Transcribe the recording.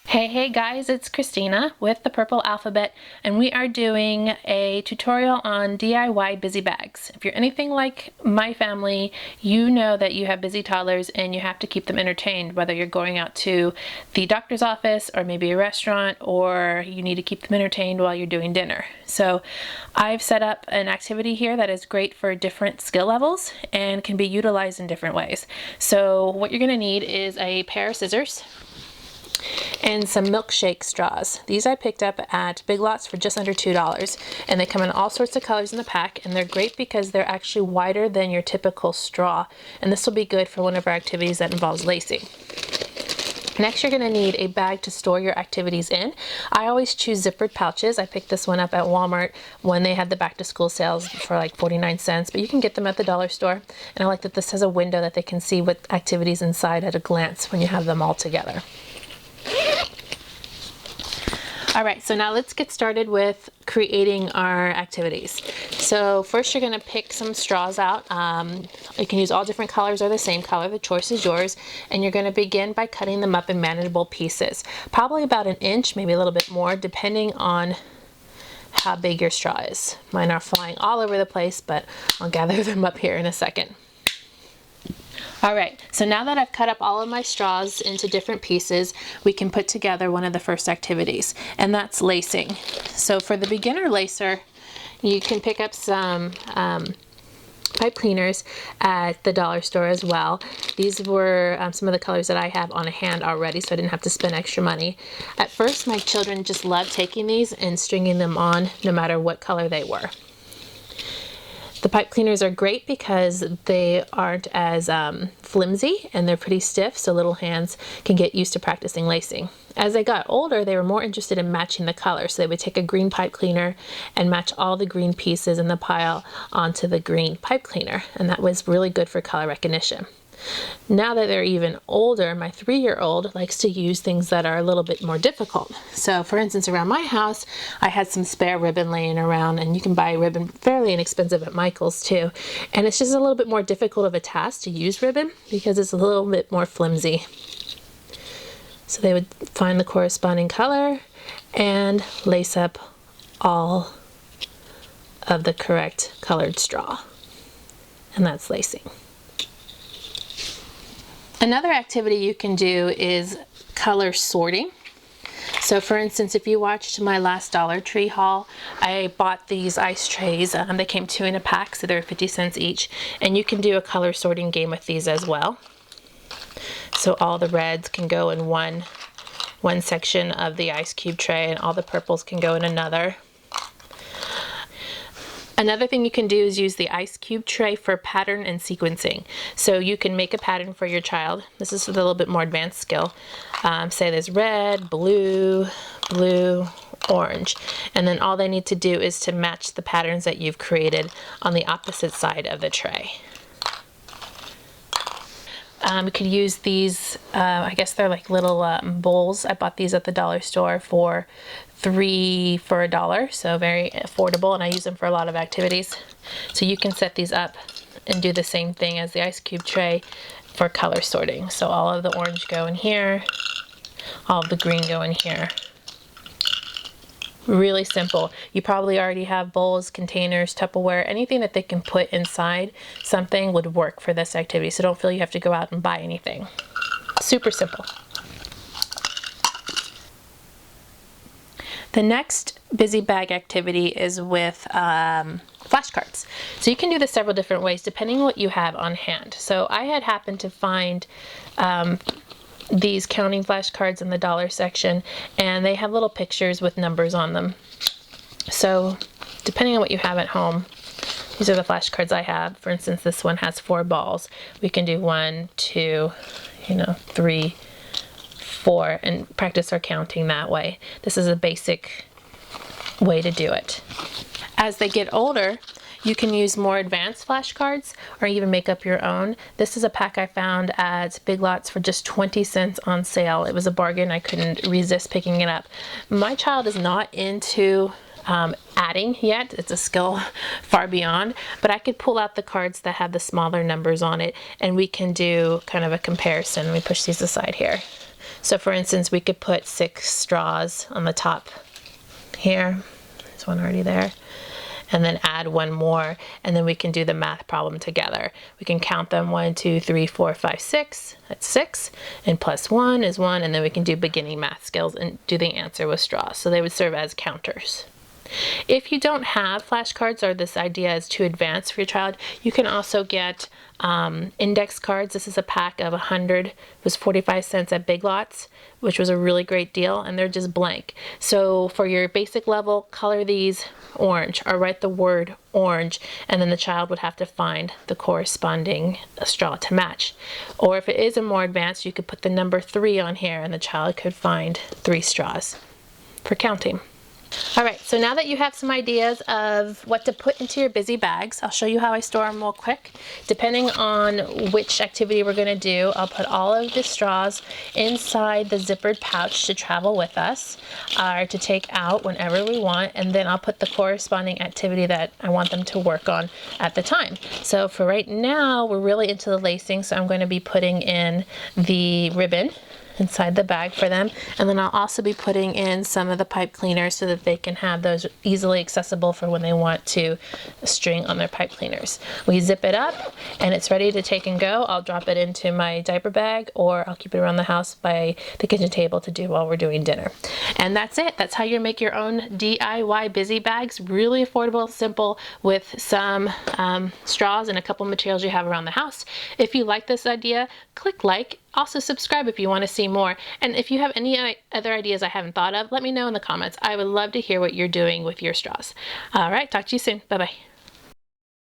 Hey guys, it's Christina with the Purple Alphabet, and we are doing a tutorial on DIY busy bags. If you're anything like my family, you know that you have busy toddlers and you have to keep them entertained, whether you're going out to the doctor's office or maybe a restaurant, or you need to keep them entertained while you're doing dinner. So I've set up an activity here that is great for different skill levels and can be utilized in different ways. So what you're going to need is a pair of scissors and some milkshake straws. These I picked up at Big Lots for just under $2, and they come in all sorts of colors in the pack, and they're great because they're actually wider than your typical straw, and this will be good for one of our activities that involves lacing. Next, you're going to need a bag to store your activities in. I always choose zippered pouches. I picked this one up at Walmart when they had the back to school sales for like 49 cents, but you can get them at the dollar store. And I like that this has a window that they can see what activities inside at a glance when you have them all together. All right, so now let's get started with creating our activities. So first you're gonna pick some straws out. You can use all different colors or the same color, the choice is yours. And you're gonna begin by cutting them up in manageable pieces. Probably about 1 inch, maybe a little bit more, depending on how big your straw is. Mine are flying all over the place, but I'll gather them up here in a second. All right, so now that I've cut up all of my straws into different pieces, we can put together one of the first activities, and that's lacing. So for the beginner lacer, you can pick up some pipe cleaners at the dollar store as well. These were some of the colors that I have on hand already, so I didn't have to spend extra money. At first, my children just loved taking these and stringing them on no matter what color they were. The pipe cleaners are great because they aren't as flimsy and they're pretty stiff, so little hands can get used to practicing lacing. As they got older, they were more interested in matching the color, so they would take a green pipe cleaner and match all the green pieces in the pile onto the green pipe cleaner, and that was really good for color recognition. Now that they're even older, my 3-year-old likes to use things that are a little bit more difficult. So for instance, around my house, I had some spare ribbon laying around, and you can buy ribbon fairly inexpensive at Michael's too. And it's just a little bit more difficult of a task to use ribbon because it's a little bit more flimsy. So they would find the corresponding color and lace up all of the correct colored straw. And that's lacing. Another activity you can do is color sorting. So for instance, if you watched my last Dollar Tree haul, I bought these ice trays. They came 2 in a pack, so they're 50 cents each. And you can do a color sorting game with these as well. So all the reds can go in one section of the ice cube tray, and all the purples can go in another. Another thing you can do is use the ice cube tray for pattern and sequencing. So you can make a pattern for your child. This is a little bit more advanced skill. Say there's red, blue, blue, orange. And then all they need to do is to match the patterns that you've created on the opposite side of the tray. You could use these, I guess they're like little bowls. I bought these at the dollar store for 3 for $1, so very affordable, and I use them for a lot of activities. So you can set these up and do the same thing as the ice cube tray for color sorting. So all of the orange go in here, all of the green go in here. Really simple. You probably already have bowls, containers, Tupperware, anything that they can put inside something would work for this activity, so don't feel you have to go out and buy anything. Super simple. The next busy bag activity is with flashcards. So you can do this several different ways depending on what you have on hand. So I had happened to find these counting flashcards in the dollar section, and they have little pictures with numbers on them. So depending on what you have at home, these are the flashcards I have. For instance, this one has 4 balls. We can do 1, 2, 3, 4, and practice our counting that way. This is a basic way to do it. As they get older, you can use more advanced flashcards or even make up your own. This is a pack I found at Big Lots for just 20 cents on sale. It was a bargain. I couldn't resist picking it up. My child is not into adding yet. It's a skill far beyond, but I could pull out the cards that have the smaller numbers on it, and we can do kind of a comparison. Let me push these aside here. So for instance, we could put 6 straws on the top here. There's one already there. And then add one more, and then we can do the math problem together. We can count them 1, 2, 3, 4, 5, 6. That's 6, and plus 1 is 1, and then we can do beginning math skills and do the answer with straws. So they would serve as counters. If you don't have flashcards or this idea is too advanced for your child, you can also get index cards. This is a pack of 100. It was 45 cents at Big Lots, which was a really great deal, and they're just blank. So for your basic level, color these orange or write the word orange, and then the child would have to find the corresponding straw to match. Or if it is a more advanced, you could put the number 3 on here and the child could find 3 straws for counting. All right, so now that you have some ideas of what to put into your busy bags, I'll show you how I store them real quick. Depending on which activity we're going to do, I'll put all of the straws inside the zippered pouch to travel with us or to take out whenever we want, and then I'll put the corresponding activity that I want them to work on at the time. So for right now, we're really into the lacing, so I'm going to be putting in the ribbon inside the bag for them, and then I'll also be putting in some of the pipe cleaners so that they can have those easily accessible for when they want to string on their pipe cleaners. We zip it up and it's ready to take and go. I'll drop it into my diaper bag, or I'll keep it around the house by the kitchen table to do while we're doing dinner. And that's it. That's how you make your own DIY busy bags. Really affordable, simple, with some straws and a couple materials you have around the house. If you like this idea, click like. Also subscribe if you want to see more. And if you have any other ideas I haven't thought of, let me know in the comments. I would love to hear what you're doing with your straws. All right, talk to you soon. Bye-bye.